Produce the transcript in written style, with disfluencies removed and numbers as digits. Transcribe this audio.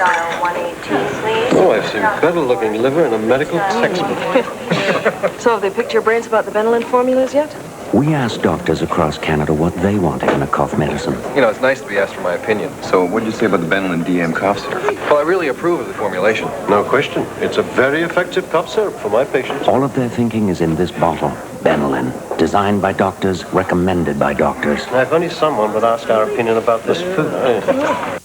dial 118, please. Oh, I've seen better-looking liver in a medical textbook. So have they picked your brains about the Benylin formulas yet? We asked doctors across Canada what they wanted in a cough medicine. You know, it's nice to be asked for my opinion. So what did you say about the Benylin DM cough syrup? Well, I really approve of the formulation. No question. It's a very effective cough syrup for my patients. All of their thinking is in this bottle, Benylin. Designed by doctors, recommended by doctors. Now, if only someone would ask our opinion about this food.